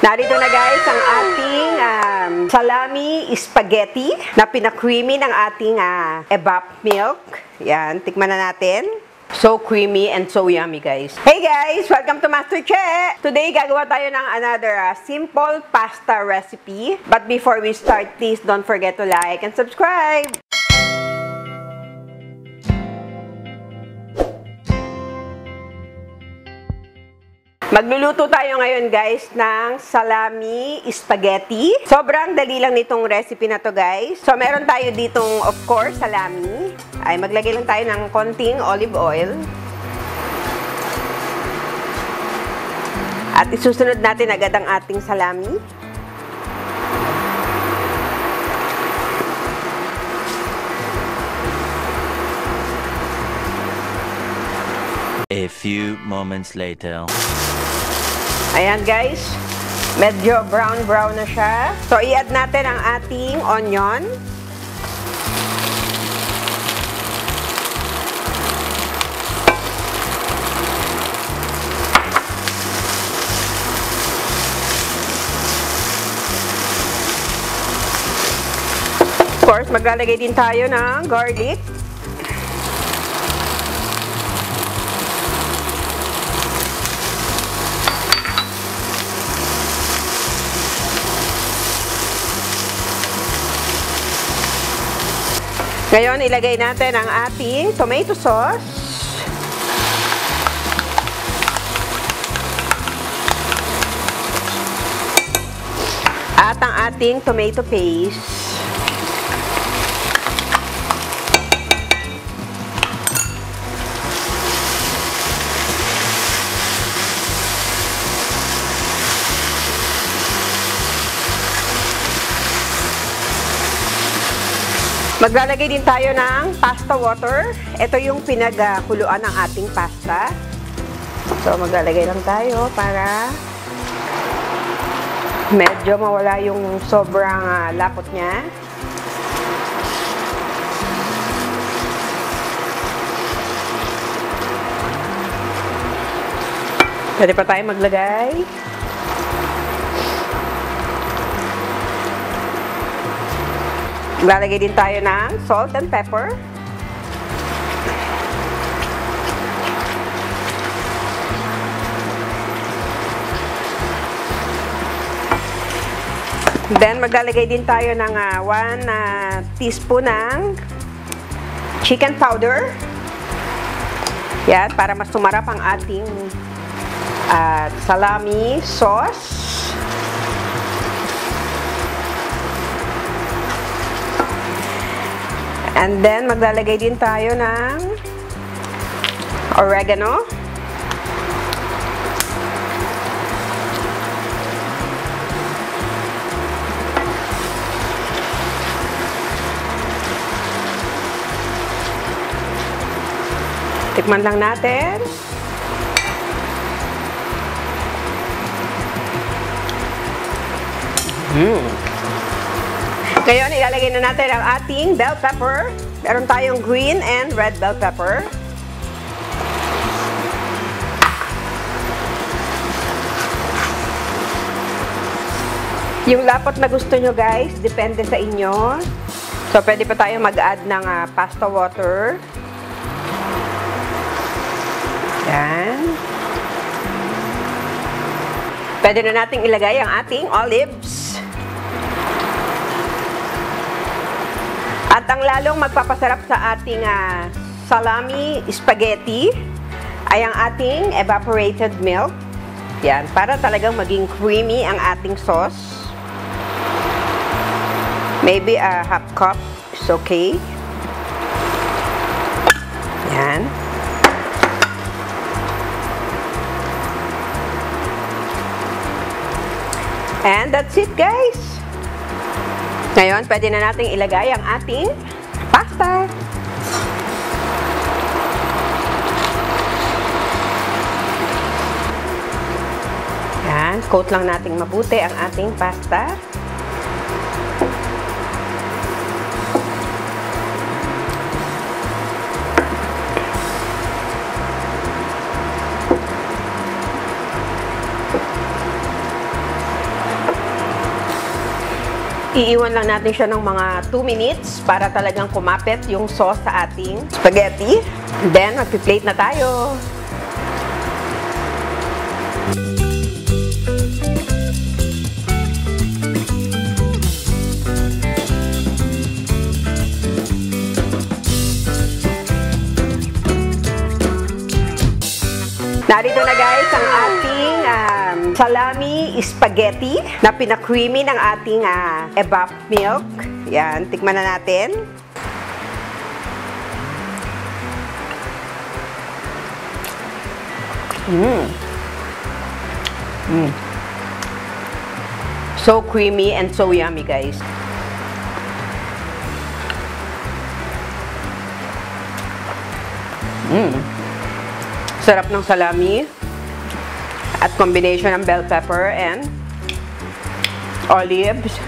Narito na guys ang ating salami spaghetti na pinakreamy ng ating evap milk. Yan, tikman na natin. So creamy and so yummy guys. Hey guys! Welcome to Master Che! Today, gagawa tayo ng another simple pasta recipe. But before we start, please don't forget to like and subscribe! Magluluto tayo ngayon guys ng salami spaghetti. Sobrang dali lang nitong recipe na to guys. So meron tayo ditong of course salami. Ay maglagay lang tayo ng konting olive oil. At isusunod natin agad ang ating salami. A few moments later. Ayan guys, medyo brown na siya. So i-add natin ang ating onion. Of course, maglalagay din tayo ng garlic. Ngayon, ilagay natin ang ating tomato sauce. At ang ating tomato paste. Maglalagay din tayo ng pasta water. Ito yung pinagkuluan ng ating pasta. So, maglalagay lang tayo para medyo mawala yung sobrang lapot niya. Pwede pa tayo maglagay. Lalagay din tayo ng salt and pepper. Then, maglalagay din tayo ng 1 teaspoon ng chicken powder. Yan, para mas sumarap ang ating salami sauce. And then, maglalagay din tayo ng oregano. Tikman lang natin. Ngayon, ilalagay na natin ang ating bell pepper. Meron tayong green and red bell pepper. Yung lapot na gusto nyo guys, depende sa inyo. So, pwede pa tayong mag-add ng pasta water. Yan. Pwede na nating ilagay ang ating olives. At ang lalong magpapasarap sa ating salami spaghetti ay ang ating evaporated milk. Yan, para talagang maging creamy ang ating sauce. Maybe a half cup is okay. Yan. And that's it guys. Ngayon, pwede na nating ilagay ang ating pasta. Yan, coat lang nating mabuti ang ating pasta. Iiwan lang natin siya ng mga 2 minutes para talagang kumapit yung sauce sa ating spaghetti. Then, magpi-plate na tayo. Narito na guys ang ating salami spaghetti na pinakreamy ng ating evap milk. Yan, tikman na natin. So creamy and so yummy guys. Sarap ng salami at combination ng bell pepper and olives.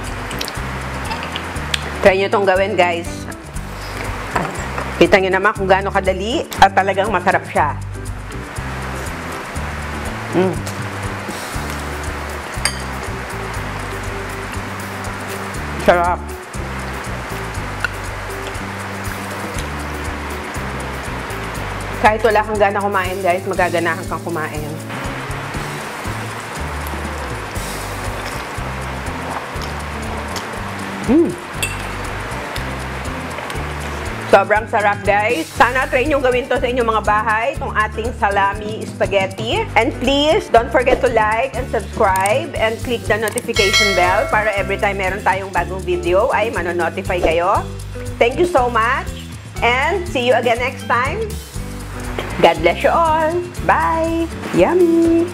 Try nyo itong gawin guys. Kita nyo naman kung gaano kadali at talagang masarap siya. Sarap. Kahit wala kang gana kumain, guys, magaganahan kang kumain. Sobrang sarap, guys. Sana try nyo gawin to sa inyong mga bahay, itong ating salami spaghetti. And please, don't forget to like and subscribe and click the notification bell para every time meron tayong bagong video ay manonotify kayo. Thank you so much and see you again next time. God bless you all. Bye. Yummy.